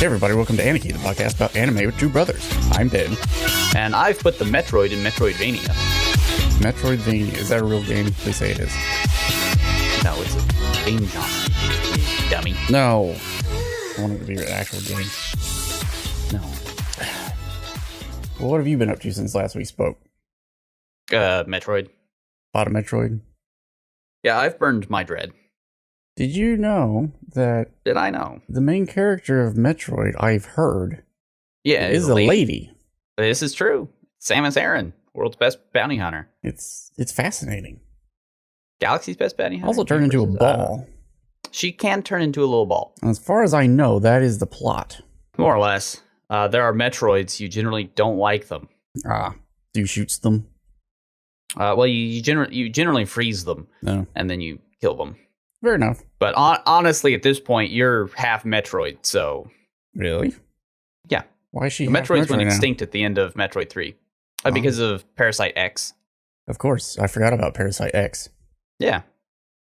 Hey everybody, welcome to Aniki, the podcast about anime with two brothers. I'm Ben. And I've put the Metroid in Metroidvania. Metroidvania, is that a real game? Please say it is. No, it's a game genre, you dummy. No. I want it to be an actual game. No. Well, what have you been up to since last we spoke? Metroid. Bought a Metroid? Yeah, I've burned my dread. Did you know that... Did I know? The main character of Metroid, I've heard, Yeah, is a lady. This is true. Samus Aran, world's best bounty hunter. It's fascinating. Galaxy's best bounty hunter. Also turned into a ball. She can turn into a little ball. As far as I know, that is the plot. More or less. There are Metroids. You generally don't like them. Do shoots them? Well, you generally freeze them. No. And then you kill them. Fair enough. But honestly, at this point, you're half Metroid, so... Really? Yeah. Why is she Metroids went now? extinct at the end of Metroid 3. Because of Parasite X. Of course. I forgot about Parasite X. Yeah.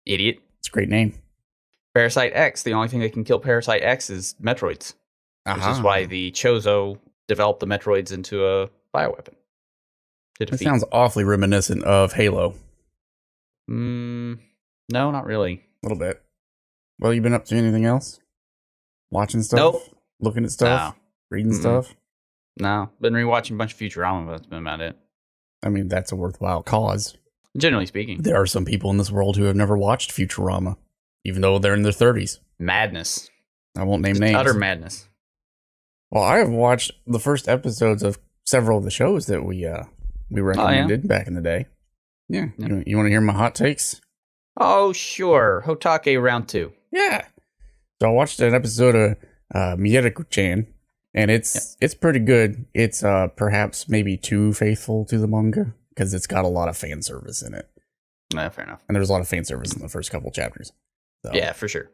Idiot. It's a great name. Parasite X, the only thing that can kill Parasite X is Metroids. Which is why the Chozo developed the Metroids into a bioweapon. That sounds awfully reminiscent of Halo. No, not really. A little bit. Well, you been up to anything else? Watching stuff? Nope. Looking at stuff? No. Reading stuff? No. Been rewatching a bunch of Futurama, but that's been about it. I mean, that's a worthwhile cause. Generally speaking. There are some people in this world who have never watched Futurama, even though they're in their 30s. Madness. I won't name Just names. utter madness. Well, I have watched the first episodes of several of the shows that we recommended back in the day. Yeah. You want to hear my hot takes? Oh, sure. Hotake round 2. Yeah. So I watched an episode of Mieruko-chan, and it's pretty good. It's perhaps maybe too faithful to the manga, because it's got a lot of fan service in it. Fair enough. And there's a lot of fan service in the first couple chapters. So. Yeah, for sure.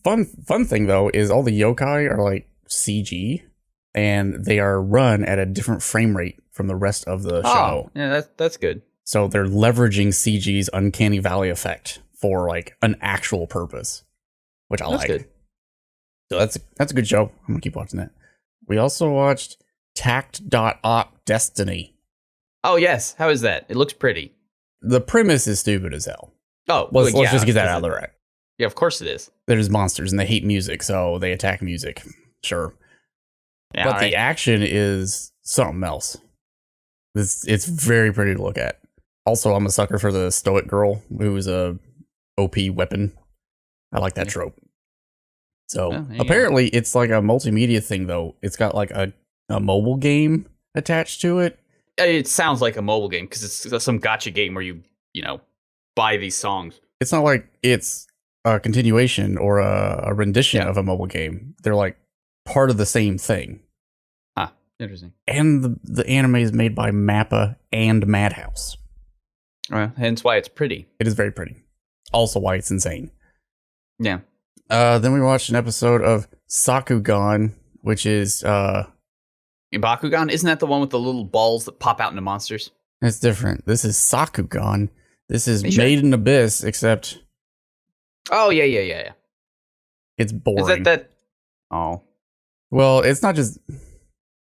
Fun thing, though, is all the yokai are like CG, and they are run at a different frame rate from the rest of the show. Yeah, that's good. So they're leveraging CG's Uncanny Valley effect for like an actual purpose, which I like. Good. So that's a good show. I'm gonna keep watching that. We also watched takt.op.Destiny. Oh yes, how is that? It looks pretty. The premise is stupid as hell. Oh, let's just get that out of the way. Yeah, of course it is. There's monsters and they hate music, so they attack music. Sure. Yeah, but the action is something else. It's very pretty to look at. Also, I'm a sucker for the stoic girl who's a OP weapon. I like that trope. So apparently it's like a multimedia thing, though. It's got like a mobile game attached to it. It sounds like a mobile game because it's some gacha game where you buy these songs. It's not like it's a continuation or a rendition of a mobile game. They're like part of the same thing. Interesting. And the anime is made by Mappa and Madhouse. Hence why it's pretty. It is very pretty. Also why it's insane. Yeah. Then we watched an episode of Sakugan, which is... Bakugan? Isn't that the one with the little balls that pop out into monsters? It's different. This is Sakugan. This is Made in Abyss, except... Oh, yeah. It's boring. Is that... Oh. Well, it's not just...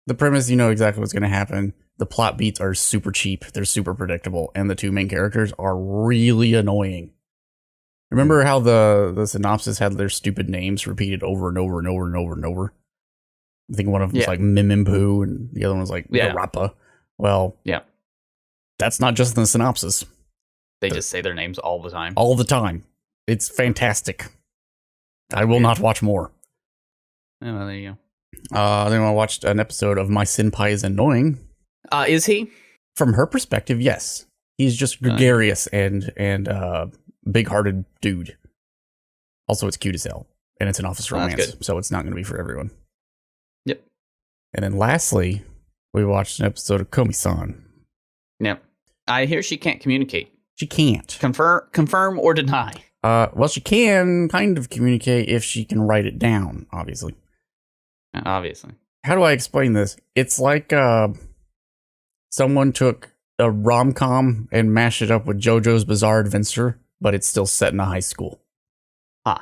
The premise, you know exactly what's going to happen. The plot beats are super cheap. They're super predictable. And the two main characters are really annoying. Remember how the synopsis had their stupid names repeated over and over and over and over and over? I think one of them was like Mimimpu and the other one was like Garappa. Well, that's not just in the synopsis. They just say their names all the time. All the time. It's fantastic. I will not watch more. Oh, well, there you go. Then I watched an episode of My Senpai is Annoying. Is he? From her perspective, yes. He's just gregarious and big-hearted dude. Also, it's cute as hell. And it's an office romance, so it's not going to be for everyone. Yep. And then lastly, we watched an episode of Komi-san. Yep. I hear she can't communicate. She can't. Confirm or deny? Well, she can kind of communicate if she can write it down, obviously. Obviously. How do I explain this? It's like someone took a rom-com and mashed it up with JoJo's Bizarre Adventure, but it's still set in a high school. All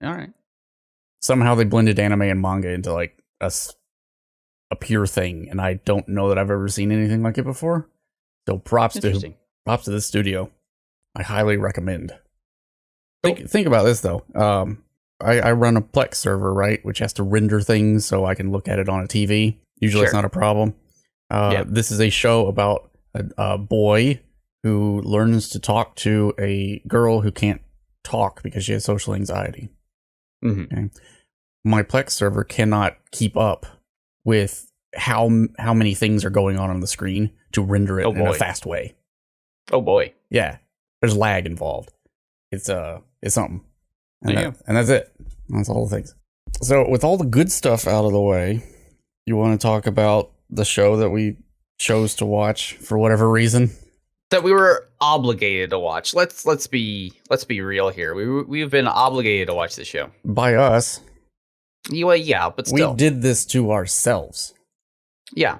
right. somehow they blended anime and manga into like a pure thing, and I don't know that I've ever seen anything like it before. So props to this studio. I highly recommend. Think about this though. I run a Plex server, right, which has to render things so I can look at it on a TV. Usually it's not a problem. This is a show about a boy who learns to talk to a girl who can't talk because she has social anxiety. Okay. My Plex server cannot keep up with how many things are going on the screen to render it in a fast way. Oh boy. Yeah. There's lag involved. It's something. And that's it. That's all the things. So with all the good stuff out of the way, you want to talk about the show that we chose to watch for whatever reason? That we were obligated to watch. Let's be real here. We've been obligated to watch this show. By us. Yeah, but still. We did this to ourselves. Yeah.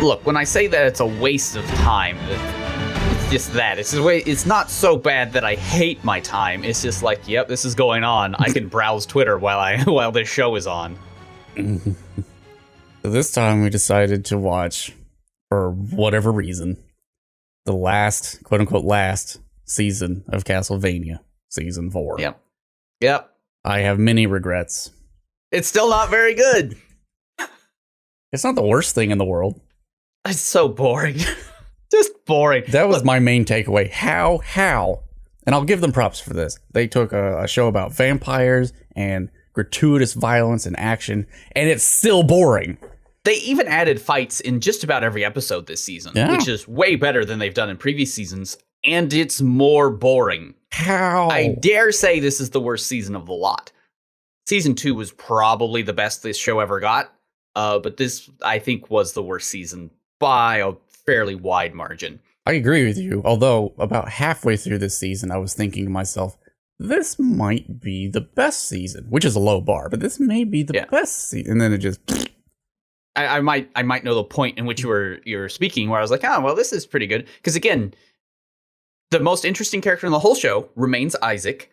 Look, when I say that it's a waste of time, it's just that. It's not so bad that I hate my time. It's just like, yep, this is going on. I can browse Twitter while this show is on. So this time we decided to watch, for whatever reason, the last, quote unquote, last season of Castlevania, season 4. Yep. I have many regrets. It's still not very good. It's not the worst thing in the world. It's so boring. Just boring. That was my main takeaway. How? And I'll give them props for this. They took a show about vampires and gratuitous violence and action, and it's still boring. They even added fights in just about every episode this season, which is way better than they've done in previous seasons, and it's more boring. How? I dare say this is the worst season of the lot. Season 2 was probably the best this show ever got, but this, I think, was the worst season by a fairly wide margin. I agree with you, although about halfway through this season, I was thinking to myself, this might be the best season, which is a low bar, but this may be the best season. And then it just... I might know the point in which you were speaking, where I was like, oh, well, this is pretty good. Because again, the most interesting character in the whole show remains Isaac.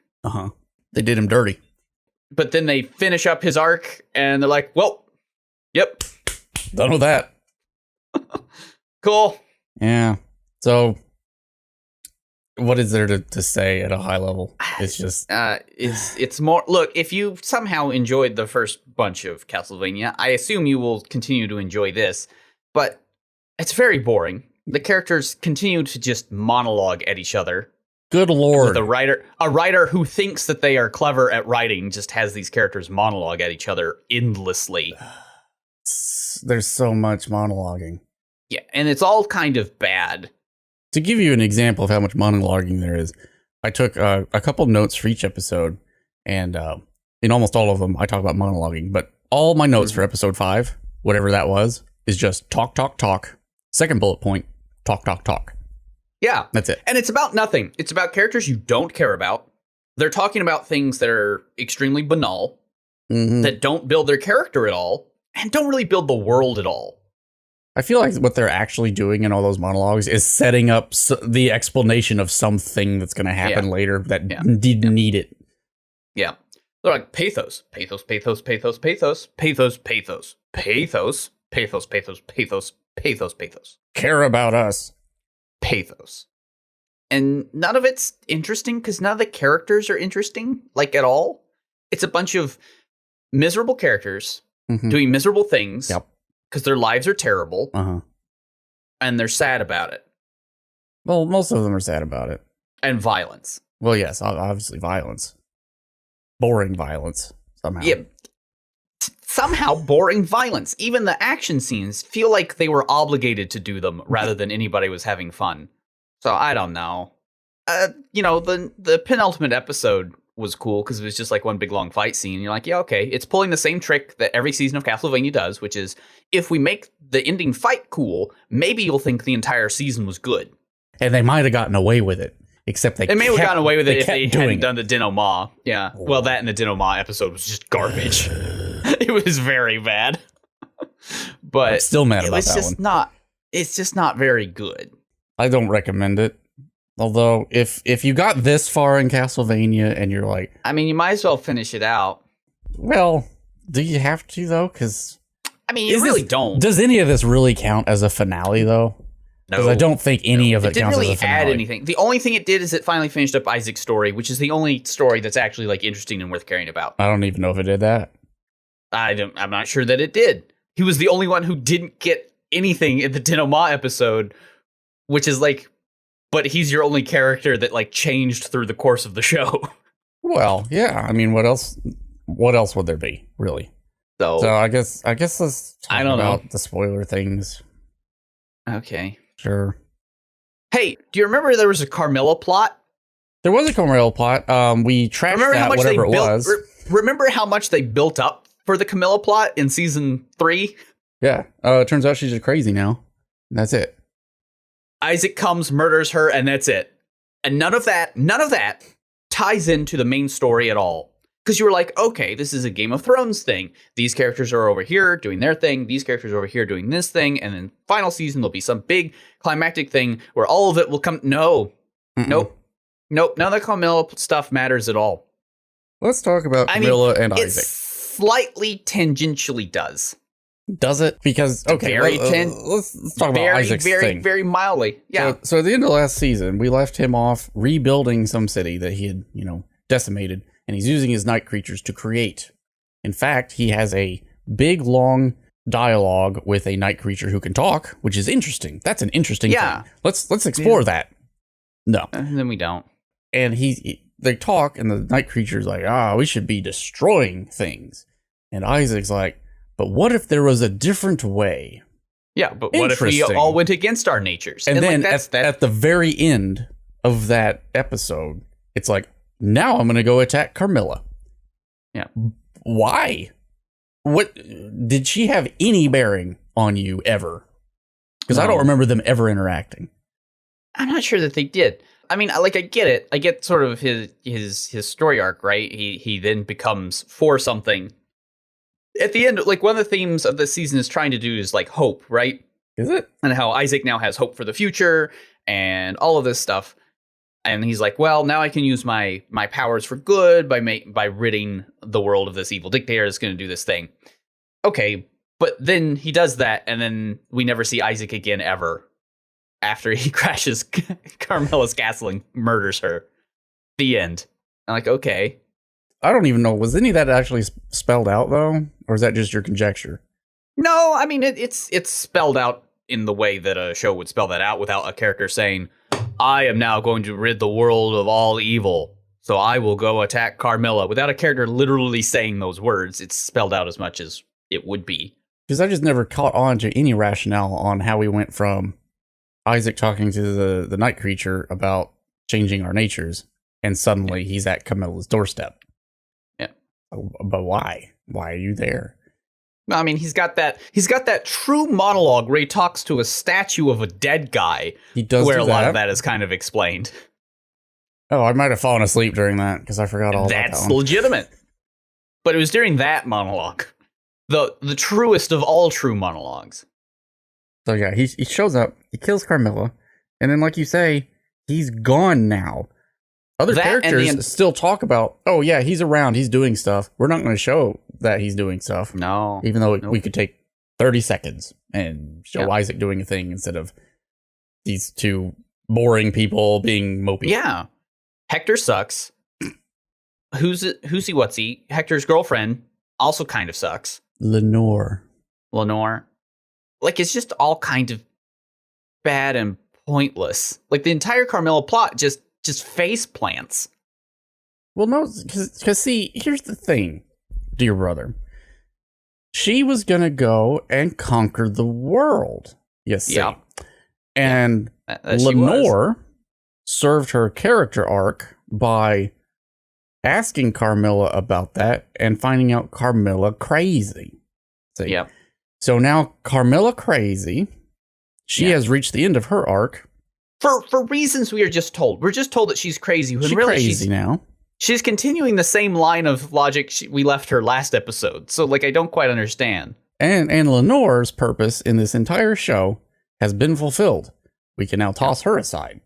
They did him dirty. But then they finish up his arc, and they're like, well, yep. Done with that. Cool. Yeah. So, what is there to say at a high level? It's just... it's more... Look, if you somehow enjoyed the first bunch of Castlevania, I assume you will continue to enjoy this. But it's very boring. The characters continue to just monologue at each other. Good lord. With a writer who thinks that they are clever at writing just has these characters monologue at each other endlessly. There's so much monologuing. Yeah, and it's all kind of bad. To give you an example of how much monologuing there is, I took a couple notes for each episode, and in almost all of them, I talk about monologuing. But all my notes for episode 5, whatever that was, is just talk, talk, talk. Second bullet point, talk, talk, talk. Yeah. That's it. And it's about nothing. It's about characters you don't care about. They're talking about things that are extremely banal, that don't build their character at all, and don't really build the world at all. I feel like what they're actually doing in all those monologues is setting up the explanation of something that's going to happen later that didn't need it. Yeah. They're like pathos, pathos, pathos, pathos, pathos, pathos, pathos, pathos, pathos, pathos, pathos, pathos, pathos. Care about us. Pathos. And none of it's interesting because none of the characters are interesting, like at all. It's a bunch of miserable characters doing miserable things. Yep. Because their lives are terrible, and they're sad about it. Well, most of them are sad about it. And violence. Well, yes, obviously violence. Boring violence, somehow. Yeah, somehow boring violence. Even the action scenes feel like they were obligated to do them rather than anybody was having fun. So, I don't know. The penultimate episode was cool because it was just like one big long fight scene. You're like, yeah, okay. It's pulling the same trick that every season of Castlevania does, which is if we make the ending fight cool, maybe you'll think the entire season was good. And they might have gotten away with it, except they may have gotten away with it if they hadn't done the Denoma. Yeah. Well, that and the Denoma episode was just garbage. It was very bad. But I'm still mad about that one. It's just not very good. I don't recommend it. Although, if you got this far in Castlevania and you're like... I mean, you might as well finish it out. Well, do you have to, though? Because... I mean, you really don't. Does any of this really count as a finale, though? No. Because I don't think any of it counts really as a finale. add anything. The only thing it did is it finally finished up Isaac's story, which is the only story that's actually like interesting and worth caring about. I don't even know if it did that. I'm not sure that it did. He was the only one who didn't get anything in the Denoma episode, which is like, but he's your only character that like changed through the course of the show. Well, yeah. I mean, what else would there be, really? So I guess let's talk about the spoiler things. Okay. Sure. Hey, do you remember there was a Carmilla plot? There was a Carmilla plot. We trashed that, whatever it was. Remember how much they built up for the Camilla plot in season 3? Yeah. It turns out she's just crazy now. And that's it. Isaac comes, murders her, and that's it. And none of that ties into the main story at all. Because you were like, okay, this is a Game of Thrones thing. These characters are over here doing their thing. These characters are over here doing this thing. And then final season, there'll be some big climactic thing where all of it will come. No. Mm-mm. Nope. None of the Camilla stuff matters at all. Let's talk about Camilla and Isaac. It slightly tangentially does. Does it? Because, okay, let's talk about Isaac's thing. Very mildly. Yeah. So at the end of last season, we left him off rebuilding some city that he had, decimated. And he's using his night creatures to create. In fact, he has a big, long dialogue with a night creature who can talk, which is interesting. That's an interesting thing. Let's explore that. No. And then we don't. And they talk, and the night creature's like, we should be destroying things. And Isaac's like, but what if there was a different way? Yeah, but what if we all went against our natures? And then at the very end of that episode, it's like, now I'm going to go attack Carmilla. Yeah. Why? What did she have any bearing on you ever? Because I don't remember them ever interacting. I'm not sure that they did. I mean, I get it. I get sort of his story arc, right? He then becomes for something. At the end, like one of the themes of the season is trying to do is like hope, right? Is it? And how Isaac now has hope for the future and all of this stuff. And he's like, well, now I can use my powers for good by ridding the world of this evil dictator that's going to do this thing. Okay, but then he does that, and then we never see Isaac again ever after he crashes Carmilla's castle and murders her. The end. I'm like, okay. I don't even know. Was any of that actually spelled out, though? Or is that just your conjecture? No, I mean, it's spelled out in the way that a show would spell that out without a character saying, I am now going to rid the world of all evil, so I will go attack Carmilla. Without a character literally saying those words, it's spelled out as much as it would be. Because I just never caught on to any rationale on how we went from Isaac talking to the night creature about changing our natures, and suddenly he's at Camilla's doorstep. Yeah. But why? Why are you there? I mean, he's got that true monologue where he talks to a statue of a dead guy. He does where do a lot of that is kind of explained. Oh, I might have fallen asleep during that because I forgot all about that. That's legitimate. But it was during that monologue, the truest of all true monologues. So yeah, he shows up, he kills Carmilla, and then like you say, he's gone now. Other characters still talk about, oh yeah, he's around, he's doing stuff. We're not going to show that he's doing stuff. No. Even though we could take 30 seconds and show Isaac doing a thing instead of these two boring people being mopey. Yeah. Hector sucks. Who's he what's he? Hector's girlfriend also kind of sucks. Lenore. Like, it's just all kind of bad and pointless. Like, the entire Carmilla plot just face plants. Well, no, because see, here's the thing, dear brother. She was going to go and conquer the world, you see. Yeah. And Lenore served her character arc by asking Carmilla about that and finding out Carmilla crazy. See? Yep. So now Carmilla crazy, she has reached the end of her arc. For reasons we are just told. We're just told that she's crazy. When she's really crazy now. She's continuing the same line of logic we left her last episode. So, like, I don't quite understand. And Lenore's purpose in this entire show has been fulfilled. we can now toss her aside.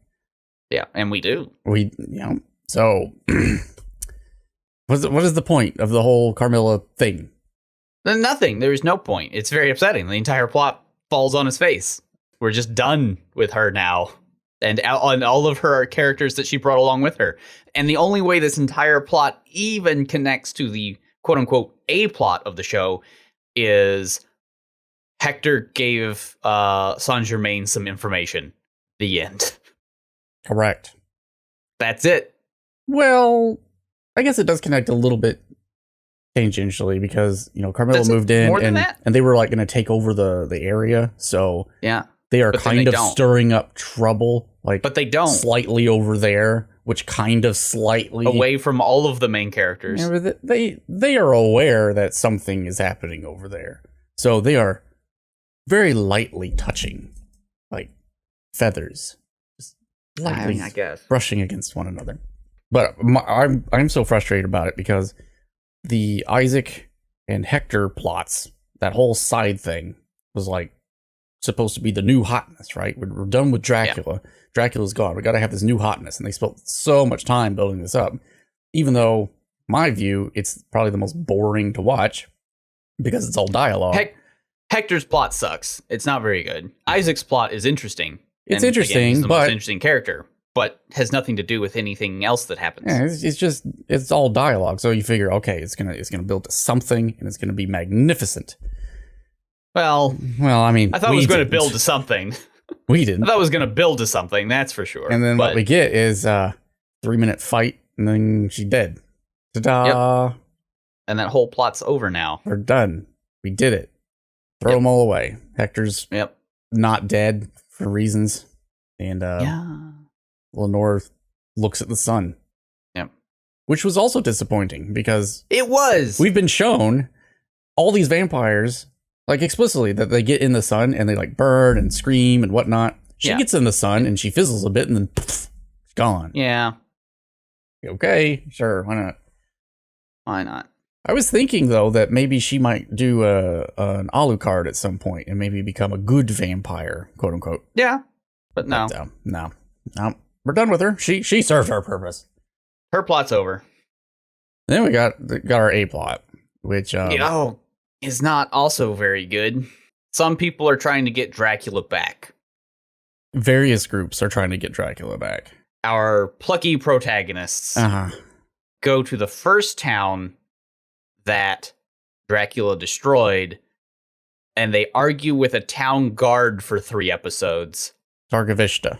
Yeah, and we do. So what is the point of the whole Carmilla thing? Nothing. There is no point. It's very upsetting. The entire plot falls on his face. We're just done with her now. And on all of her characters that she brought along with her. And the only way this entire plot even connects to the quote-unquote A plot of the show is Hector gave Germain some information. The end. Correct. That's it. Well, I guess it does connect a little bit tangentially because, Carmilla moved in and they were like going to take over the area. So yeah, they are kind of stirring up trouble. But they don't. Slightly over there, which kind of slightly away from all of the main characters. Yeah, but they are aware that something is happening over there. So they are very lightly touching, like feathers. Just lightly, I guess, brushing against one another. But I'm so frustrated about it because the Isaac and Hector plots, that whole side thing, was like supposed to be the new hotness, right? We're done with Dracula. Yeah. Dracula's gone. We got to have this new hotness. And they spent so much time building this up. Even though, my view, it's probably the most boring to watch because it's all dialogue. Hector's plot sucks. It's not very good. Isaac's plot is interesting. It's interesting, again, he's the but most interesting character, but has nothing to do with anything else that happens. Yeah, it's all dialogue. So you figure, okay, it's gonna build to something, and it's gonna be magnificent. Well, I mean, I thought it was going to build to something. We didn't. I thought it was going to build to something. That's for sure. And then what we get is a 3-minute fight, and then she's dead. Ta-da! Yep. And that whole plot's over now. We're done. We did it. Throw them all away. Hector's not dead for reasons, and Lenore looks at the sun. Yep. Which was also disappointing because it was. We've been shown all these vampires. Like explicitly that they get in the sun and they like burn and scream and whatnot. She gets in the sun and she fizzles a bit and then pff, gone. Yeah. Okay, sure, why not? Why not? I was thinking though that maybe she might do an Alucard at some point and maybe become a good vampire, quote unquote. Yeah, but no. No. We're done with her. She served her purpose. Her plot's over. Then we got our A plot, which is not also very good. Some people are trying to get Dracula back. Various groups are trying to get Dracula back. Our plucky protagonists go to the first town that Dracula destroyed, and they argue with a town guard for 3 episodes. Targovishta.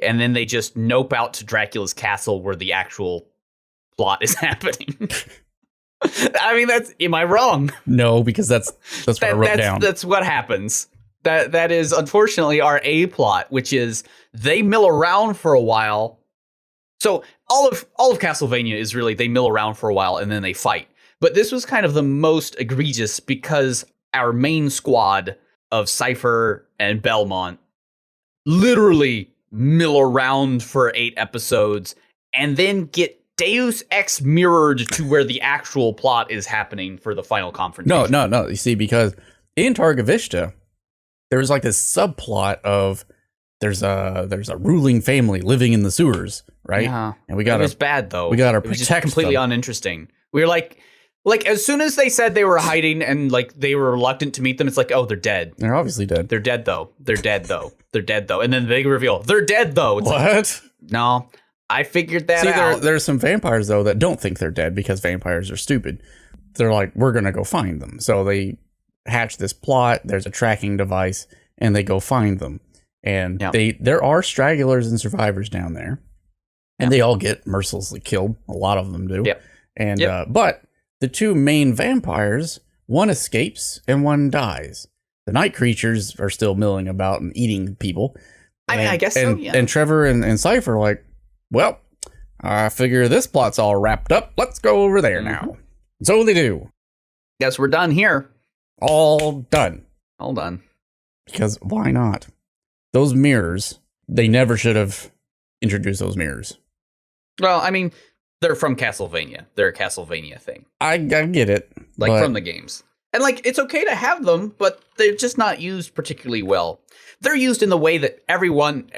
And then they just nope out to Dracula's castle where the actual plot is happening. I mean, am I wrong? No, because that's what I wrote down. That's what happens. That is unfortunately our A plot, which is they mill around for a while. So all of Castlevania is really they mill around for a while and then they fight. But this was kind of the most egregious because our main squad of Cipher and Belmont literally mill around for 8 episodes and then get Deus Ex mirrored to where the actual plot is happening for the final confrontation. No. You see, because in Targovishta, there was like this subplot of there's a ruling family living in the sewers, right? Yeah. And it was bad though. We got to protect. It was just completely them. Uninteresting. We were like as soon as they said they were hiding and like they were reluctant to meet them, it's like, oh, they're dead. They're obviously dead. They're dead though. They're dead though. They're dead though. And then the big reveal, they're dead though. It's what? Like, no. I figured that out. There's some vampires, though, that don't think they're dead because vampires are stupid. They're like, we're going to go find them. So they hatch this plot. There's a tracking device, and they go find them. And there are stragglers and survivors down there. And they all get mercilessly killed. A lot of them do. Yep. And but the 2 main vampires, one escapes and one dies. The night creatures are still milling about and eating people. I guess so, yeah. And Trevor and Cipher are like, well, I figure this plot's all wrapped up. Let's go over there now. So they do. Guess we're done here. All done. All done. Because why not? Those mirrors, they never should have introduced those mirrors. Well, I mean, they're from Castlevania. They're a Castlevania thing. I get it. Like from the games. And, like, it's okay to have them, but they're just not used particularly well. They're used in the way that everyone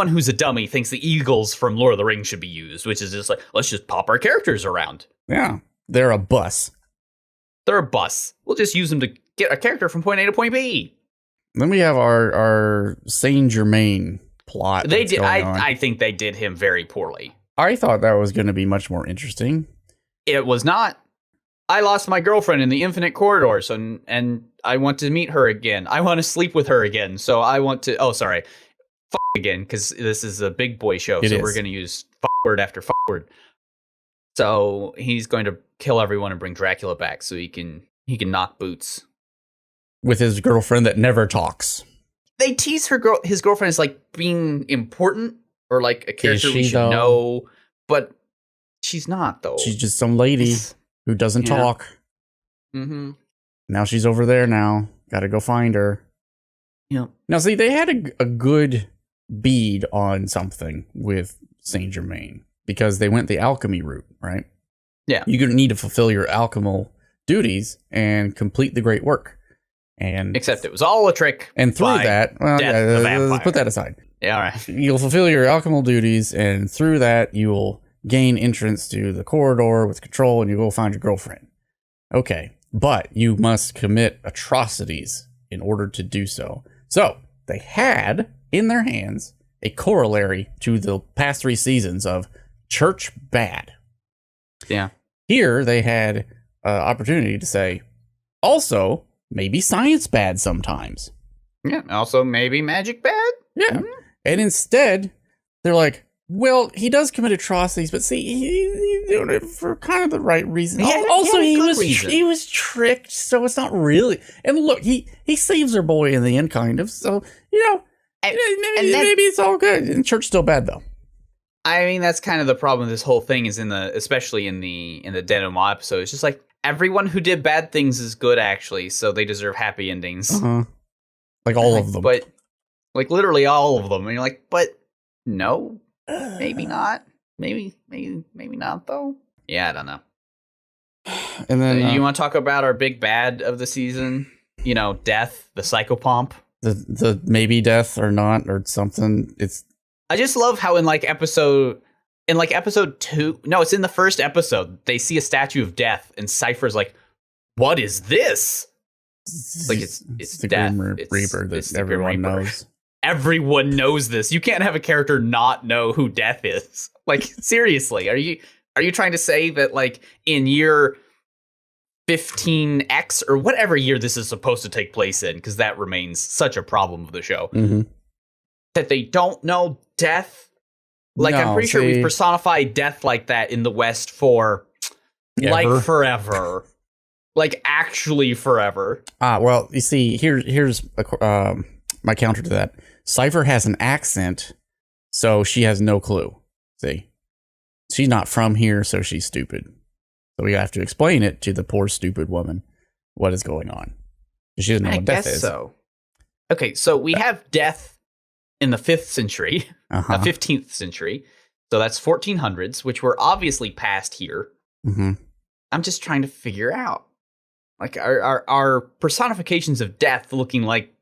who's a dummy thinks the eagles from Lord of the Rings should be used, which is just like, let's just pop our characters around. Yeah, they're a bus. They're a bus. We'll just use them to get a character from point A to point B. Then we have our Saint Germain plot. They did. I think they did him very poorly. I thought that was going to be much more interesting. It was not. I lost my girlfriend in the infinite corridors, and I want to meet her again. I want to sleep with her again. So I want to. Oh, sorry. Again, because this is a big boy show. So we're going to use word after word. So he's going to kill everyone and bring Dracula back so he can knock boots. With his girlfriend that never talks. They tease his girlfriend as like being important or like a character we should know. But she's not, though. She's just some lady who doesn't talk. Mm-hmm. Now she's over there now. Got to go find her. Yeah. Now, see, they had a good bead on something with Saint Germain because they went the alchemy route, right? Yeah. You're going to need to fulfill your alchemical duties and complete the great work. And except it was all a trick. And through that, well, let's put that aside. Yeah, all right. You'll fulfill your alchemical duties, and through that, you will gain entrance to the corridor with control, and you will find your girlfriend. Okay, but you must commit atrocities in order to do so. So they had in their hands a corollary to the past 3 seasons of church bad. Yeah. Here they had opportunity to say, also, maybe science bad sometimes. Yeah, also maybe magic bad. Yeah. Mm-hmm. And instead, they're like, well, he does commit atrocities, but see, he's doing it for kind of the right reason. Also, he was tricked, so it's not really. And look, he saves her boy in the end, kind of. So, maybe it's all good. And church still bad, though. I mean, that's kind of the problem with this whole thing is especially in the denouement episode. It's just like everyone who did bad things is good, actually, so they deserve happy endings. Uh-huh. Like all of them. But, like, literally all of them. And you're like, but no, maybe not. Maybe not, though. Yeah, I don't know. And then you want to talk about our big bad of the season? Death, the psychopomp. The maybe death or not or something. I just love how in episode 2, no, it's in the first episode, they see a statue of death and Cipher's like, what is this? Like it's the death. Grim Reaper that everyone knows. Everyone knows this. You can't have a character not know who death is. Like, seriously, are you trying to say that like in year 15X or whatever year this is supposed to take place in, because that remains such a problem of the show, that they don't know death? Like, no, I'm pretty sure we've personified death like that in the West for like forever. Like, actually forever. Well, you see, here's my counter to that. Cipher has an accent, so she has no clue. See? She's not from here, so she's stupid. So we have to explain it to the poor, stupid woman what is going on. She doesn't know what death is. So. Okay, so we have death in the 5th century, 15th century. So that's 1400s, which were obviously past here. Mm-hmm. I'm just trying to figure out. Like, our personifications of death looking like,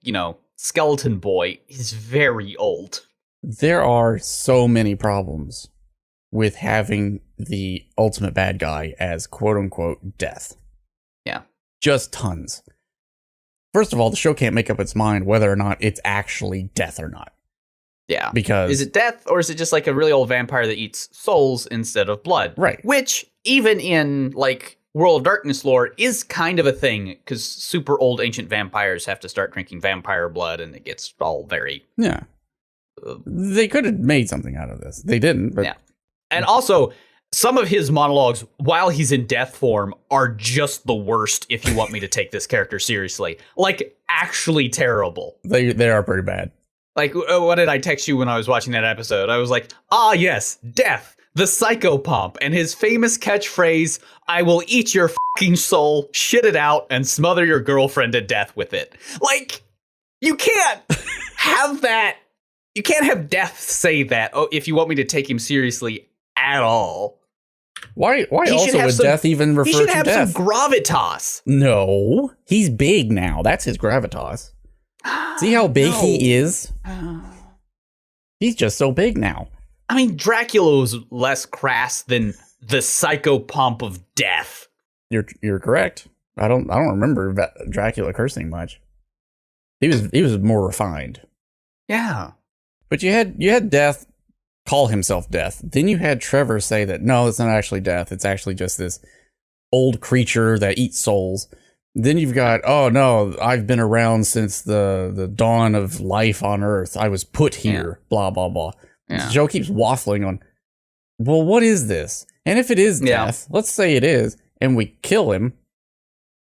Skeleton Boy is very old. There are so many problems with having the ultimate bad guy as quote-unquote death. Yeah. Just tons. First of all, the show can't make up its mind whether or not it's actually death or not. Yeah. Because... is it death, or is it just like a really old vampire that eats souls instead of blood? Right. Which, even in, like... World of Darkness lore is kind of a thing, because super old ancient vampires have to start drinking vampire blood, and it gets all very... Yeah. They could have made something out of this. They didn't, but... Yeah. And also, some of his monologues, while he's in death form, are just the worst if you want me to take this character seriously. Like, actually terrible. They are pretty bad. Like, what did I text you when I was watching that episode? I was like, yes, death. The psychopomp, and his famous catchphrase, I will eat your fucking soul, shit it out, and smother your girlfriend to death with it. Like, you can't have that. You can't have death say that if you want me to take him seriously at all. Why also would Death even refer to Death? He should have some gravitas. No, he's big now. That's his gravitas. See how big he is? He's just so big now. I mean, Dracula was less crass than the psychopomp of Death. You're correct. I don't remember Dracula cursing much. He was more refined. Yeah. But you had Death call himself Death. Then you had Trevor say that no, it's not actually Death. It's actually just this old creature that eats souls. Then you've got, oh no, I've been around since the dawn of life on Earth. I was put here, blah, blah, blah. Yeah. Joe keeps waffling on, well, what is this? And if it is Death, let's say it is, and we kill him,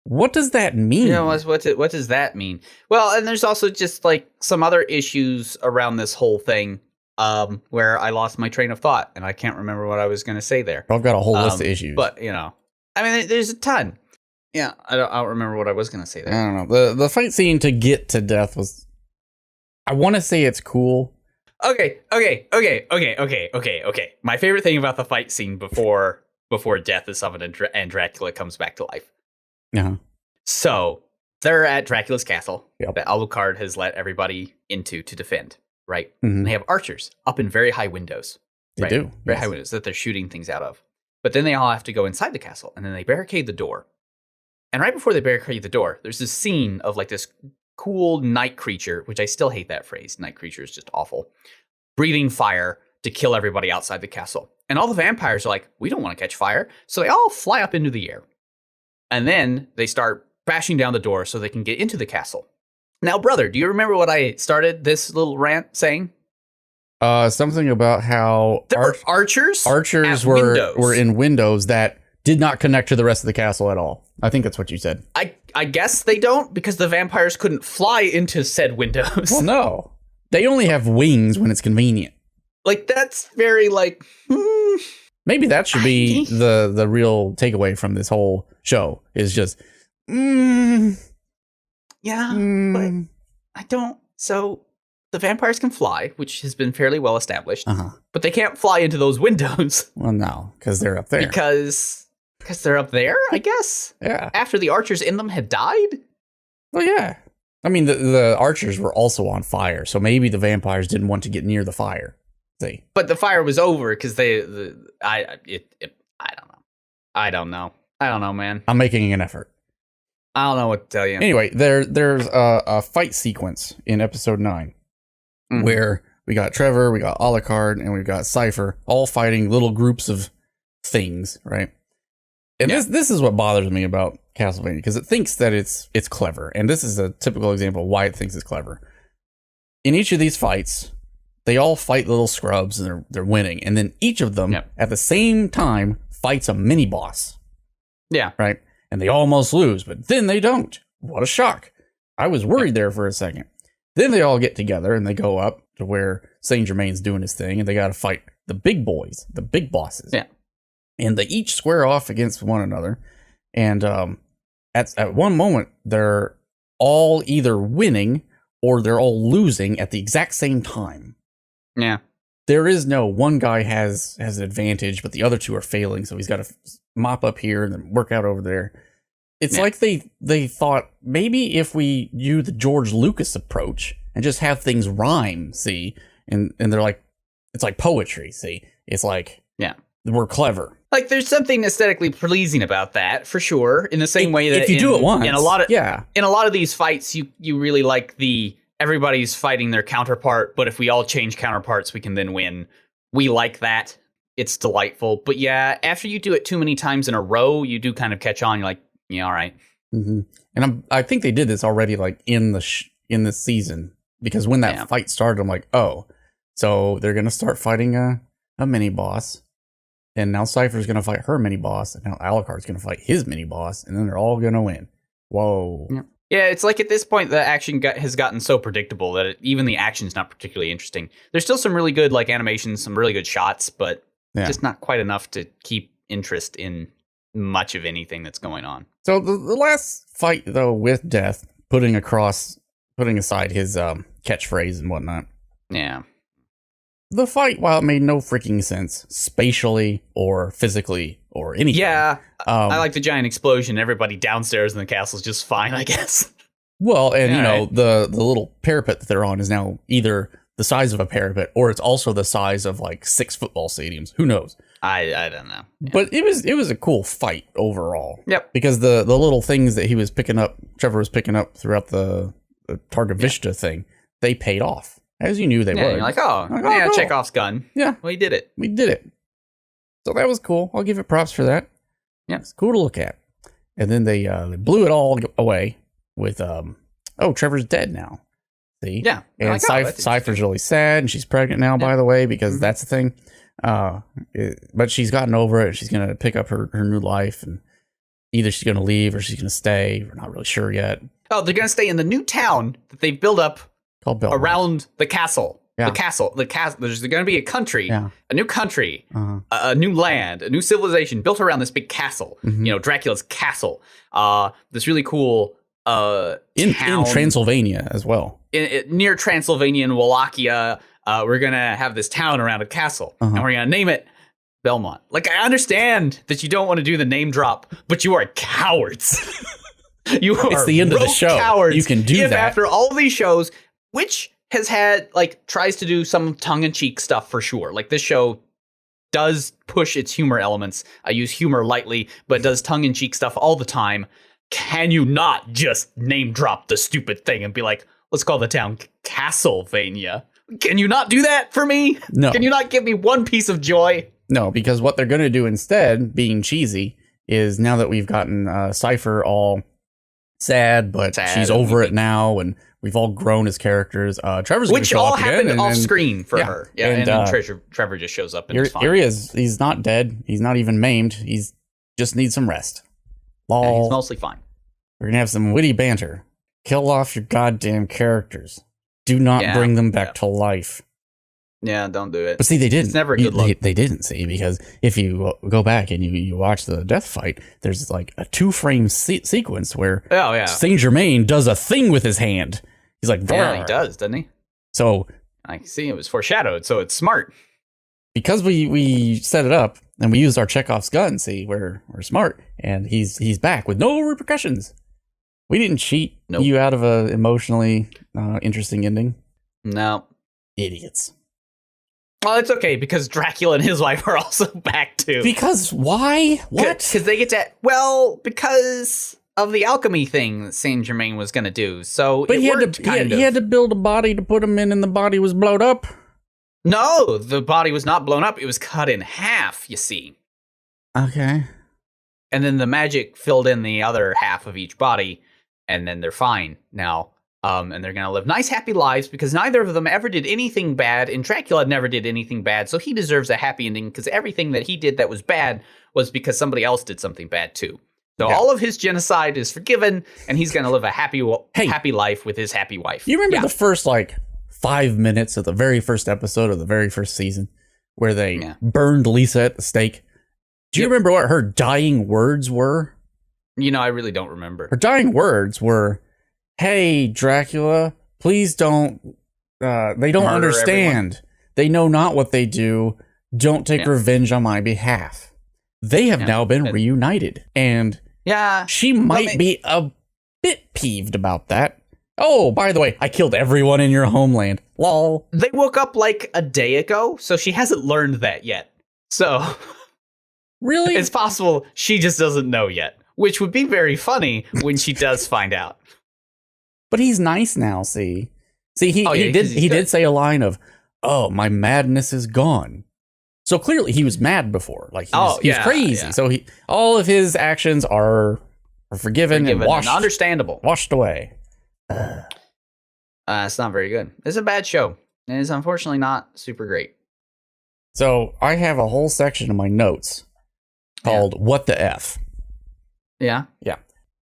what does that mean? What does that mean? Well, and there's also just like some other issues around this whole thing where I lost my train of thought and I can't remember what I was going to say there. I've got a whole list of issues. But, I mean, there's a ton. Yeah, I don't remember what I was going to say there. I don't know. The fight scene to get to Death was, I want to say it's cool. Okay. My favorite thing about the fight scene before Death is summoned and Dracula comes back to life. Uh-huh. So they're at Dracula's castle that Alucard has let everybody into to defend, right? Mm-hmm. And they have archers up in very high windows. They do. Very high windows that they're shooting things out of. But then they all have to go inside the castle, and then they barricade the door. And right before they barricade the door, there's this scene of like this cool night creature, which I still hate that phrase. Night creature is just awful. Breathing fire to kill everybody outside the castle. And all the vampires are like, we don't want to catch fire. So they all fly up into the air. And then they start bashing down the door so they can get into the castle. Now, brother, do you remember what I started this little rant saying? Something about how archers were in windows that did not connect to the rest of the castle at all. I think that's what you said. I guess they don't, because the vampires couldn't fly into said windows. Well, no. They only have wings when it's convenient. Like, that's very, like... Maybe that should be the real takeaway from this whole show, is just... But I don't... So, the vampires can fly, which has been fairly well established, but they can't fly into those windows. Well, no, because they're up there. Because they're up there, I guess? Yeah. After the archers in them had died? Well, yeah. I mean, the archers were also on fire, so maybe the vampires didn't want to get near the fire. See? But the fire was over because I don't know. I don't know, man. I'm making an effort. I don't know what to tell you. Anyway, there's a fight sequence in episode 9 where we got Trevor, we got Alucard, and we've got Cipher all fighting little groups of things, right? And this is what bothers me about Castlevania, because it thinks that it's clever, and this is a typical example of why it thinks it's clever. In each of these fights, they all fight little scrubs, and they're winning, and then each of them at the same time fights a mini boss. Yeah, right. And they almost lose, but then they don't. What a shock! I was worried there for a second. Then they all get together and they go up to where Saint Germain's doing his thing, and they got to fight the big boys, the big bosses. Yeah. And they each square off against one another. And at one moment, they're all either winning or they're all losing at the exact same time. Yeah. There is no one guy has an advantage, but the other two are failing. So he's got to mop up here and then work out over there. It's like they thought maybe if we use the George Lucas approach and just have things rhyme, see? And they're like, it's like poetry, see? It's like, we're clever. Like, there's something aesthetically pleasing about that, for sure. In the same way that if you do it once, in a lot of these fights, you really like everybody's fighting their counterpart, but if we all change counterparts, we can then win. We like that. It's delightful. But yeah, after you do it too many times in a row, you do kind of catch on. You're like, yeah, all right. Mm-hmm. And I think they did this already, like in the season, because when that fight started, I'm like, oh, so they're gonna start fighting a mini boss, and now Cypher's gonna fight her mini boss, and now Alucard's gonna fight his mini boss, and then they're all gonna win. Whoa. Yeah, it's like at this point the action has gotten so predictable that even the action's not particularly interesting. There's still some really good like animations, some really good shots, but just not quite enough to keep interest in much of anything that's going on. So the last fight, though, with Death, putting aside his catchphrase and whatnot. Yeah. The fight, while it made no freaking sense, spatially or physically or anything. Yeah, I like the giant explosion. Everybody downstairs in the castle is just fine, I guess. Well, and Yeah, you know, right. the little parapet that they're on is now either the size of a parapet or it's also the size of like 6 football stadiums. Who knows? I don't know. Yeah. But it was a cool fight overall. Yep. Because the little things that he was picking up, Trevor was picking up throughout the Targa Vista thing, they paid off. As you knew they Yeah, would. you're like, oh, Like, yeah, cool. Chekhov's gun. Yeah. Well, he did it. We did it. So that was cool. I'll give it props for that. Yeah. It's cool to look at. And then they blew it all away with, Trevor's dead now. See? Yeah. And Like, oh, that's Cipher's really sad, and she's pregnant now, by the way, because that's the thing. But she's gotten over it. She's going to pick up her new life, and either she's going to leave or she's going to stay. We're not really sure yet. Oh, they're going to stay in the new town that they built up Called Belmont. around the castle. Yeah. The castle. There's going to be a country, Yeah. a new country, Uh-huh. a new land, a new civilization built around this big castle. Mhm. You know, Dracula's castle. This really cool In town Transylvania as well. near Transylvania and Wallachia. We're going to have this town around a castle, Uh-huh. and we're going to name it Belmont. Like, I understand that you don't want to do the name drop, but you are cowards. You are It's the end of the rogue show. Cowards You can do if that. after all these shows, which has had, like, tries to do some tongue-in-cheek stuff for sure. Like, this show does push its humor elements. I use humor lightly, but does tongue-in-cheek stuff all the time. Can you not just name drop the stupid thing and be like, let's call the town Castlevania? Can you not do that for me? No. Can you not give me one piece of joy? No, because what they're going to do instead, being cheesy, is now that we've gotten Cipher all sad, but Sad she's and over weepy. it now, and we've all grown as characters. Trevor's going to Which show all up again, happened and off then screen for yeah, her. Yeah, and, and then Trevor just shows up and it's fine. Here he is. He's not dead. He's not even maimed. He's just needs some rest. Yeah, Lol. he's mostly fine. We're going to have some witty banter. Kill off your goddamn characters. Do not Yeah, bring them back yeah. to life. Yeah, don't do it. But see, they didn't. It's never a good look. They didn't, see, because if you go back and you watch the death fight, there's like a 2-frame sequence where Oh, yeah. Saint Germain does a thing with his hand. He's like, Yeah, he "Brr." does, doesn't he? So I can see it was foreshadowed, so it's smart. because we set it up and we used our Chekhov's gun, see, we're smart, and he's back with no repercussions. We didn't cheat Nope. you out of a emotionally interesting ending. No. Idiots. Well, it's okay because Dracula and his wife are also back too. Because why? What? Because they get to, well, because of the alchemy thing that Saint Germain was going to do. So But it he had, worked, to, kind of. he had to build a body to put him in, and the body was blown up. No, the body was not blown up. It was cut in half, you see. Okay. And then the magic filled in the other half of each body, and then they're fine now. And they're going to live nice, happy lives because neither of them ever did anything bad, and Dracula never did anything bad, so he deserves a happy ending because everything that he did that was bad was because somebody else did something bad too. So Yeah. all of his genocide is forgiven, and he's going to live a happy life with his happy wife. You remember Yeah. the first 5 minutes of the very first episode of the very first season where they Yeah. burned Lisa at the stake? Do you Yep. remember what her dying words were? You know, I really don't remember. Her dying words were, "Hey, Dracula, please don't. They don't Murder understand. They know not what they do. Don't take Yeah. revenge on my behalf." They have Yeah. now been And- reunited, and Yeah. she might me- be a bit peeved about that. Oh, by the way, I killed everyone in your homeland. Lol. They woke up like a day ago, so she hasn't learned that yet. So Really? it's possible she just doesn't know yet, which would be very funny when she does find out. But he's nice now, see? See, he Oh, yeah, 'cause he's did good. say a line of, "Oh, my madness is gone." So clearly he was mad before. Like he's yeah, crazy. yeah. So all of his actions are forgiven and washed understandable. away. It's not very good. It's a bad show. And it's unfortunately not super great. So I have a whole section of my notes called "What the F." Yeah.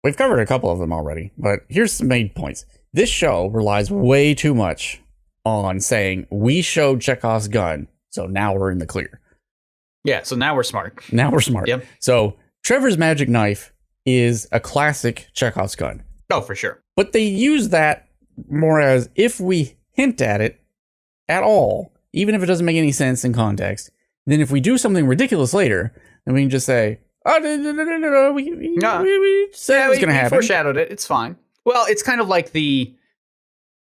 We've covered a couple of them already, but here's some main points. This show relies way too much on saying, "We showed Chekhov's gun, so now we're in the clear." Yeah, so now we're smart. Now we're smart. Yep. So Trevor's magic knife is a classic Chekhov's gun, Oh, for sure. but they use that more as if we hint at it at all, even if it doesn't make any sense in context. Then if we do something ridiculous later, then we can just say, oh, no, we said it was going to happen. Foreshadowed it. It's fine. Well, it's kind of like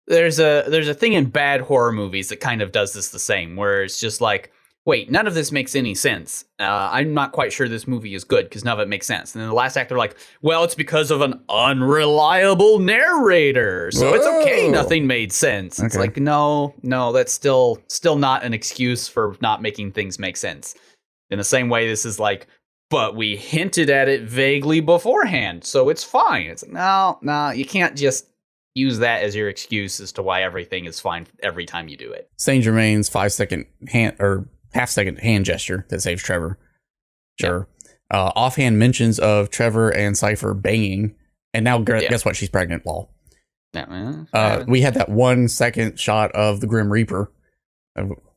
there's a thing in bad horror movies that kind of does this the same, where it's just like, wait, none of this makes any sense. I'm not quite sure this movie is good because none of it makes sense. And then the last act, they're like, well, it's because of an unreliable narrator. So it's okay. Nothing made sense. Okay. It's like, no, that's still not an excuse for not making things make sense. In the same way, this is like, but we hinted at it vaguely beforehand, so it's fine. It's no, you can't just use that as your excuse as to why everything is fine every time you do it. Saint Germain's 5-second hand or half-second hand gesture that saves Trevor. Sure. Yeah. Offhand mentions of Trevor and Cipher banging, and now guess what? She's pregnant. Lol. Yeah, we had that 1 second shot of the Grim Reaper.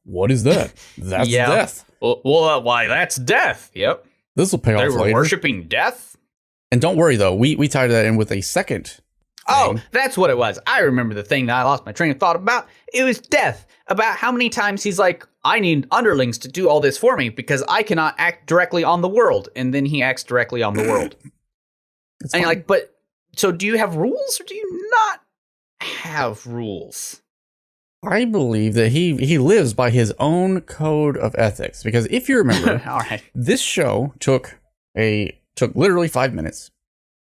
What is that? That's death. Well, why? That's death. Yep. This will pay off later. They were worshiping death. And don't worry though, we tied that in with a second. Oh, that's what it was. I remember the thing that I lost my train of thought about. It was death. About how many times he's like, I need underlings to do all this for me because I cannot act directly on the world. And then he acts directly on the world. And you're like, but so do you have rules or do you not have rules? I believe that he lives by his own code of ethics. Because if you remember, all right. This show took literally 5 minutes.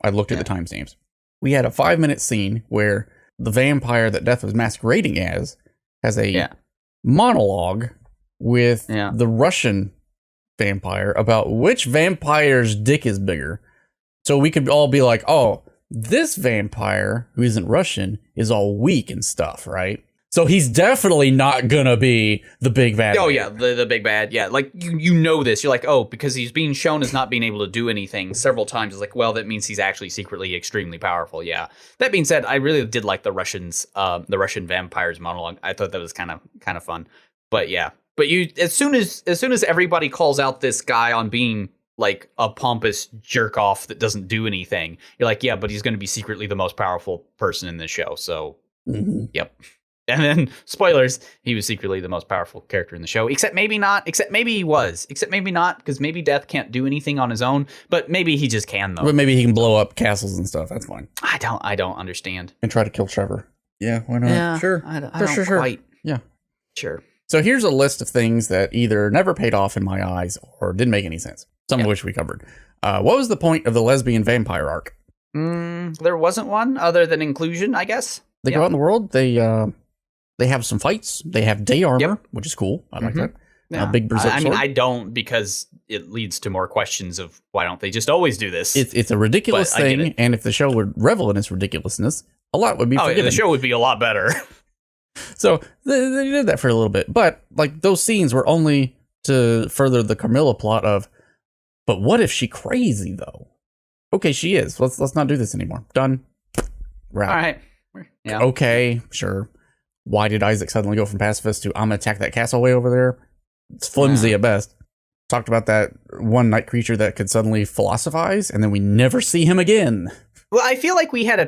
I looked at the timestamps. We had a 5-minute scene where the vampire that Death was masquerading as has a monologue with the Russian vampire about which vampire's dick is bigger. So we could all be like, oh, this vampire who isn't Russian is all weak and stuff, right? So he's definitely not gonna be the big bad. Oh yeah, the big bad. Yeah, like you know this. You're like, oh, because he's being shown as not being able to do anything several times. It's like, well, that means he's actually secretly extremely powerful. Yeah. That being said, I really did like the Russian vampires monologue. I thought that was kind of fun. But yeah, but you as soon as everybody calls out this guy on being like a pompous jerk off that doesn't do anything, you're like, yeah, but he's going to be secretly the most powerful person in this show. So, Yep. And then, spoilers, he was secretly the most powerful character in the show. Except maybe not. Except maybe he was. Except maybe not, because maybe Death can't do anything on his own. But maybe he just can, though. But maybe he can blow up castles and stuff. That's fine. I don't understand. And try to kill Trevor. Yeah, why not? Yeah, sure. I don't quite. Yeah. Sure. So here's a list of things that either never paid off in my eyes or didn't make any sense. Some of which we covered. What was the point of the lesbian vampire arc? There wasn't one other than inclusion, I guess. They go out in the world. They have some fights. They have day armor, which is cool. I like that. Yeah. Big berserk sword. I don't, because it leads to more questions of why don't they just always do this? It's a ridiculous thing, and if the show would revel in its ridiculousness, a lot would be forgiven. The show would be a lot better. So they did that for a little bit, but like those scenes were only to further the Carmilla plot of, but what if she crazy though? Okay, she is. Let's not do this anymore. Done. We're out. All right. Yeah. Okay, sure. Why did Isaac suddenly go from pacifist to I'm gonna attack that castle way over there? It's flimsy at best. Talked about that one night creature that could suddenly philosophize, and then we never see him again. Well, I feel like we had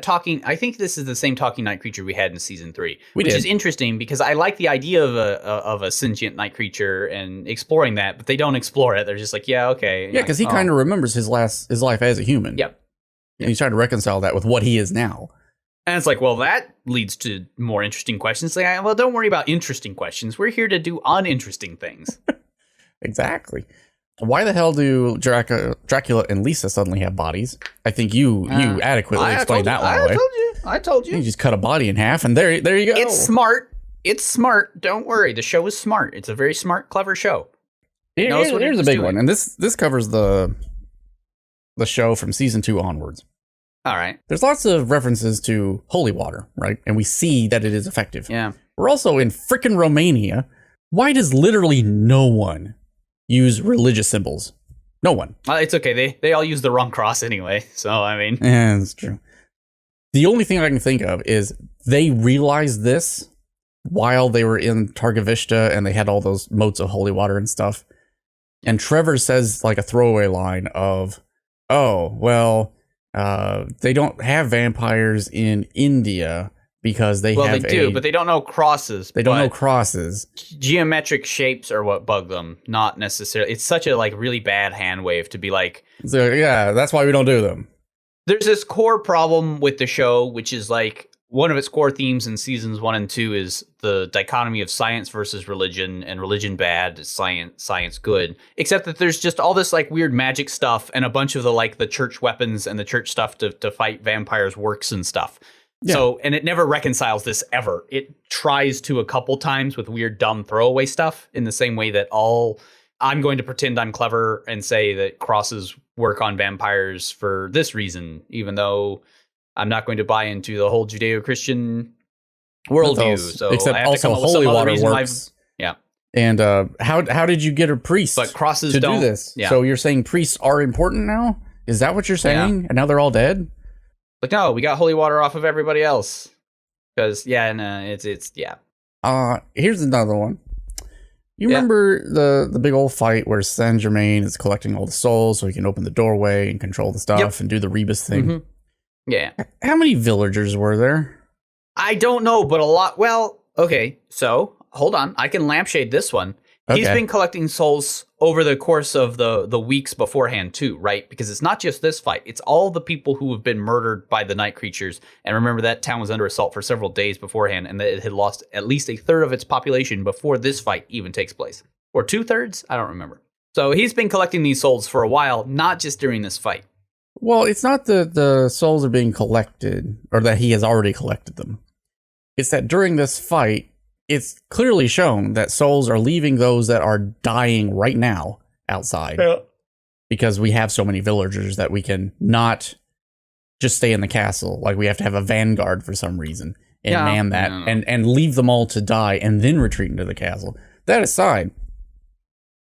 I think this is the same talking night creature we had in season 3, which is interesting because I like the idea of a sentient night creature and exploring that, but they don't explore it. They're just like, yeah, okay. Yeah, because he kind of remembers his life as a human. Yep. And he's trying to reconcile that with what he is now. And it's like, well, that leads to more interesting questions. Like, well, don't worry about interesting questions. We're here to do uninteresting things. Exactly. Why the hell do Dracula and Lisa suddenly have bodies? I think you adequately explained that one away. I told you. You just cut a body in half, and there you go. It's smart. It's smart. Don't worry. The show is smart. It's a very smart, clever show. Here's a big one, and this covers the show from season 2 onwards. All right. There's lots of references to holy water, right? And we see that it is effective. Yeah. We're also in frickin' Romania. Why does literally no one use religious symbols? No one. It's okay. They all use the wrong cross anyway. So, I mean. Yeah, that's true. The only thing I can think of is they realized this while they were in Targovishta and they had all those moats of holy water and stuff. And Trevor says like a throwaway line of, oh, well, they don't have vampires in India, because they have they do, but they don't know crosses. They don't know crosses. Geometric shapes are what bug them, not necessarily. It's such a like really bad hand wave to be like. So yeah, that's why we don't do them. There's this core problem with the show, which is like one of its core themes in seasons 1 and 2 is the dichotomy of science versus religion, and religion bad, science good. Except that there's just all this like weird magic stuff and a bunch of the church weapons and the church stuff to fight vampires works and stuff. Yeah. So, and it never reconciles this ever. It tries to a couple times with weird, dumb throwaway stuff in the same way that I'm going to pretend I'm clever and say that crosses work on vampires for this reason, even though I'm not going to buy into the whole Judeo-Christian worldview. So except I have also to come up with holy some water other reason works. Yeah. And how did you get a priest But crosses to don't do this? Yeah. So you're saying priests are important now? Is that what you're saying? Yeah. And now they're all dead? Like, no, we got holy water off of everybody else. Because, it's. Here's another one. You remember the big old fight where Saint Germain is collecting all the souls so he can open the doorway and control the stuff and do the Rebus thing? Mm-hmm. Yeah. How many villagers were there? I don't know, but a lot. Well, okay, so hold on. I can lampshade this one. Okay. He's been collecting souls over the course of the weeks beforehand, too, right? Because it's not just this fight. It's all the people who have been murdered by the night creatures. And remember, that town was under assault for several days beforehand, and that it had lost at least a third of its population before this fight even takes place. Or 2/3? I don't remember. So he's been collecting these souls for a while, not just during this fight. Well, it's not that the souls are being collected, or that he has already collected them. It's that during this fight, it's clearly shown that souls are leaving those that are dying right now outside. Yeah. Because we have so many villagers that we can not just stay in the castle. Like, we have to have a vanguard for some reason and man that and leave them all to die and then retreat into the castle. That aside,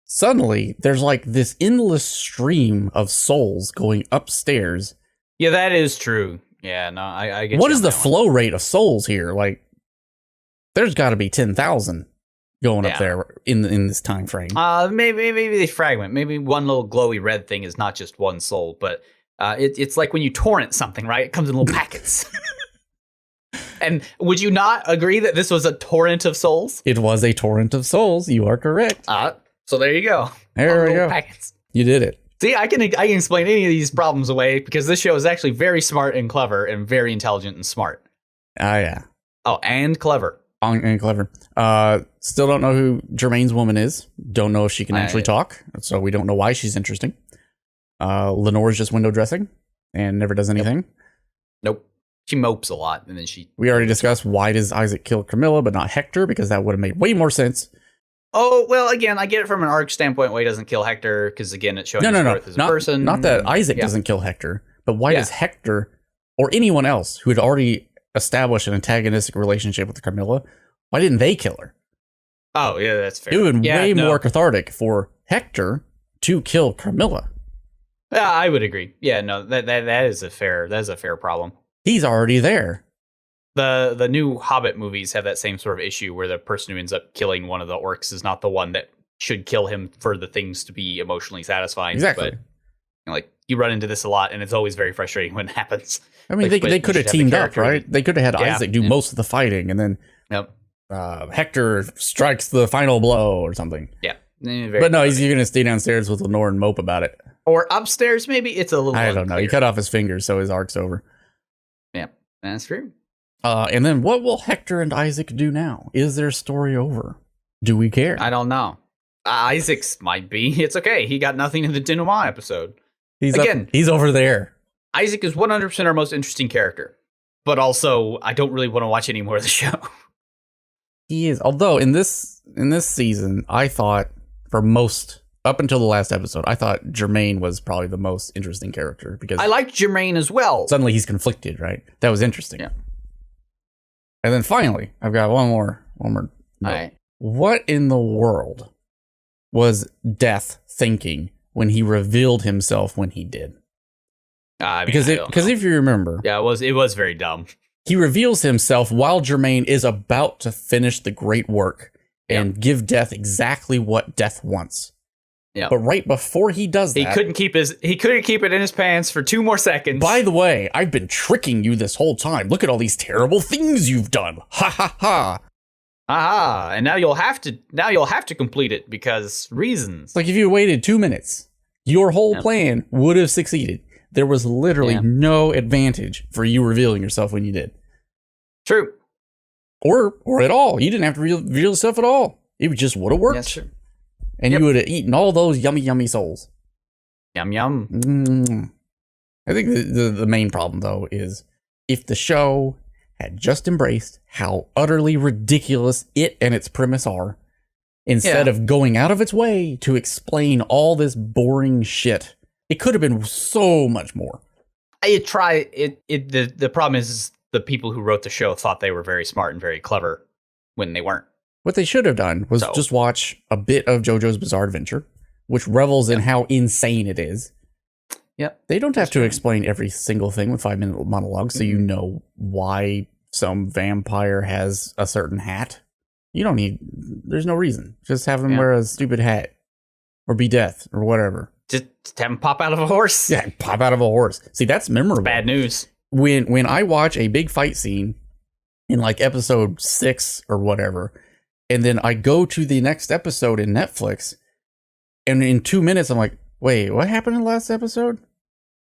suddenly there's like this endless stream of souls going upstairs. Yeah, that is true. Yeah, no, I get what is the flow rate of souls here? Like, there's got to be 10,000 going up there in this time frame. Maybe they fragment. Maybe one little glowy red thing is not just one soul, but it's like when you torrent something, right? It comes in little packets. And would you not agree that this was a torrent of souls? It was a torrent of souls. You are correct. So there you go. There we go. Packets. You did it. See, I can explain any of these problems away because this show is actually very smart and clever and very intelligent and smart. Yeah. Oh, and clever. And clever. Still don't know who Germain's woman is. Don't know if she can actually talk. So we don't know why she's interesting. Lenore's just window dressing and never does anything. Nope. She mopes a lot, and then We already discussed why does Isaac kill Carmilla, but not Hector, because that would have made way more sense. Oh, well, again, I get it from an arc standpoint why he doesn't kill Hector, because, again, it's showing his worth as a person. Not that Isaac doesn't kill Hector, but why does Hector, or anyone else who had already established an antagonistic relationship with Carmilla, why didn't they kill her? Oh, yeah, that's fair. It would be way more cathartic for Hector to kill Carmilla. Yeah, I would agree. Yeah, no, that is a fair problem. He's already there. The new Hobbit movies have that same sort of issue where the person who ends up killing one of the orcs is not the one that should kill him for the things to be emotionally satisfying. Exactly. But you run into this a lot, and it's always very frustrating when it happens. I mean, they could have teamed up, right? They could have had Isaac do most of the fighting, and then Hector strikes the final blow or something. Yeah. But no, you're going to stay downstairs with Lenore and mope about it. Or upstairs, maybe? It's a little I don't know. He cut off his fingers, so his arc's over. Yeah, that's true. And then what will Hector and Isaac do now? Is their story over? Do we care? I don't know. Isaac's might be. It's okay. He got nothing in the denouement episode. He's over there. Isaac is 100% our most interesting character. But also, I don't really want to watch any more of the show. He is. Although, in this season, I thought, up until the last episode, I thought Germain was probably the most interesting character. Because I liked Germain as well. Suddenly he's conflicted, right? That was interesting. Yeah. And then finally, I've got one more. All right. What in the world was Death thinking when he revealed himself when he did? Because if you remember, it was very dumb. He reveals himself while Germain is about to finish the great work and give Death exactly what Death wants. Yeah. But right before he does that, he couldn't keep it in his pants for 2 more seconds. By the way, I've been tricking you this whole time. Look at all these terrible things you've done. Ha ha ha. Aha, and now you'll have to complete it because reasons. It's like if you waited 2 minutes, your whole plan would have succeeded. There was literally no advantage for you revealing yourself when you did. True. Or at all. You didn't have to reveal yourself at all. It just would have worked. Yes, sure. And you would have eaten all those yummy, yummy souls. Yum, yum. I think the main problem, though, is if the show had just embraced how utterly ridiculous it and its premise are, instead of going out of its way to explain all this boring shit, it could have been so much more. The problem is the people who wrote the show thought they were very smart and very clever when they weren't. What they should have done was just watch a bit of JoJo's Bizarre Adventure, which revels in how insane it is. Yep. They don't have to explain every single thing with 5-minute monologues so you know why some vampire has a certain hat. You don't need... There's no reason. Just have him wear a stupid hat. Or be death, or whatever. Just have him pop out of a horse. Yeah, pop out of a horse. See, that's memorable. It's bad news. When I watch a big fight scene in like episode 6 or whatever, and then I go to the next episode in Netflix, and in 2 minutes I'm like, wait, what happened in the last episode?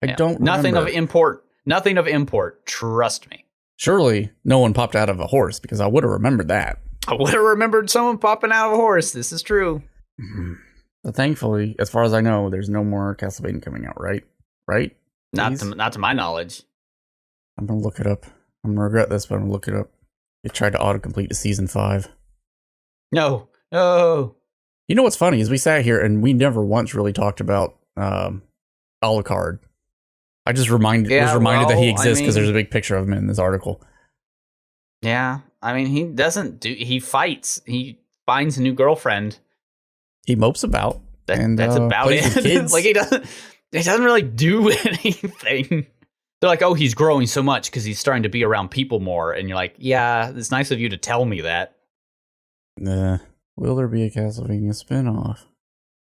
I don't Nothing remember. Nothing of import. Trust me. Surely no one popped out of a horse, because I would have remembered that. I would have remembered someone popping out of a horse. This is true. But thankfully, as far as I know, there's no more Castlevania coming out, right? Right? Not to my knowledge. I'm going to look it up. I'm going to regret this, but I'm going to look it up. It tried to autocomplete to season 5. No. You know what's funny is we sat here and we never once really talked about Alucard. I just was reminded that he exists because there's a big picture of him in this article. Yeah, I mean, he fights. He finds a new girlfriend. He mopes about. That's about it. Like he doesn't really do anything. They're like, oh, he's growing so much because he's starting to be around people more. And you're like, yeah, it's nice of you to tell me that. Will there be a Castlevania spinoff?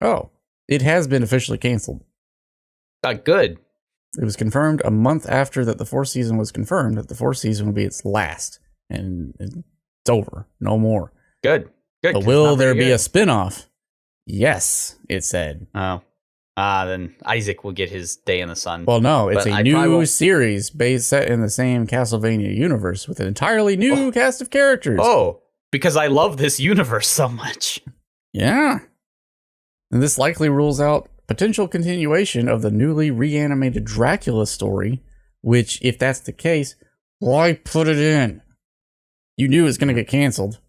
Oh, it has been officially canceled. Good. It was confirmed a month after that the 4th season was confirmed that the 4th season will be its last. And it's over. No more. Good. But will there be a spinoff? Yes, it said. Oh. Then Isaac will get his day in the sun. Well, no, it's a new series set in the same Castlevania universe with an entirely new cast of characters. Oh, because I love this universe so much. Yeah. And this likely rules out potential continuation of the newly reanimated Dracula story, which, if that's the case, why put it in? You knew it was going to get canceled.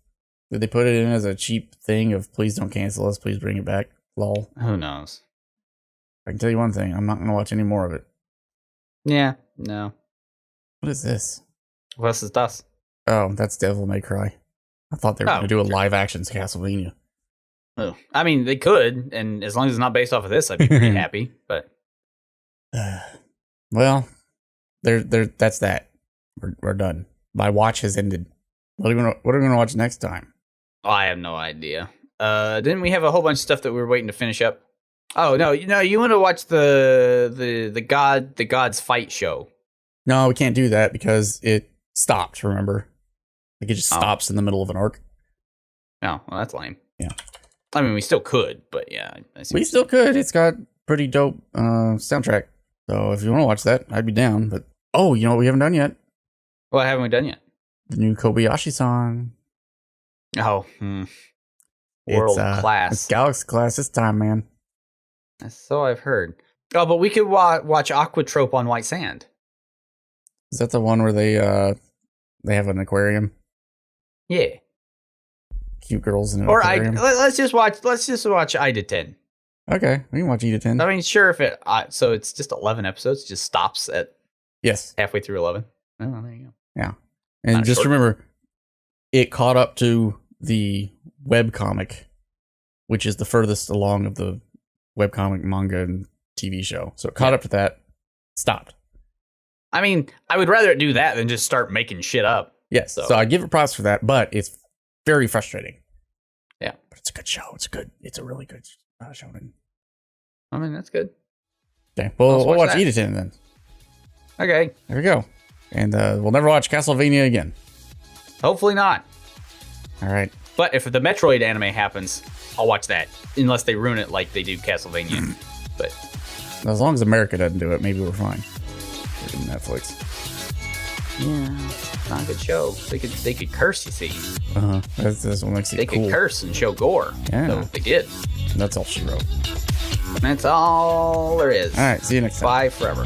Did they put it in as a cheap thing of please don't cancel us, please bring it back? Lol. Who knows? I can tell you one thing, I'm not going to watch any more of it. Yeah, no. What is this? What is this? Oh, that's Devil May Cry. I thought they were going to do a live action Castlevania. Oh, I mean, they could, and as long as it's not based off of this, I'd be pretty happy. But well, that's that. We're done. My watch has ended. What are we going to watch next time? Oh, I have no idea. Didn't we have a whole bunch of stuff that we were waiting to finish up? Oh no, you want to watch the Gods Fight show? No, we can't do that because it stopped. Remember, like it just stops in the middle of an arc. Oh, well, that's lame. Yeah, I mean, we still could, but yeah, we still could. It's got pretty dope soundtrack. So if you want to watch that, I'd be down. But you know what we haven't done yet? What haven't we done yet? The new Kobayashi song. Oh, world class. It's Galaxy class this time, man. So I've heard. Oh, but we could watch Aquatrope on White Sand. Is that the one where they have an aquarium? Yeah. Cute girls in an aquarium. Let's just watch Ida 10. Okay, we can watch Ida 10. I mean, sure, if it so it's just 11 episodes, it just stops at halfway through 11. Oh, there you go. Yeah. And not just remember, it caught up to the webcomic, which is the furthest along of the webcomic, manga, and TV show. So it caught up to that, stopped. I mean, I would rather it do that than just start making shit up. Yes, so I give it props for that, but it's very frustrating. Yeah. But it's a good show. It's a really good show. I mean, that's good. Okay, well, Let's we'll watch watch that. Edith then. Okay. There we go. And we'll never watch Castlevania again. Hopefully not. All right. But if the Metroid anime happens, I'll watch that. Unless they ruin it like they do Castlevania. But As long as America doesn't do it, maybe we're fine. Netflix. yeah, not a good show. They could curse, you see. That's what makes it They cool. could curse and show gore. Yeah. So they did. That's all she wrote. That's all there is. All right. See you next time. Bye forever.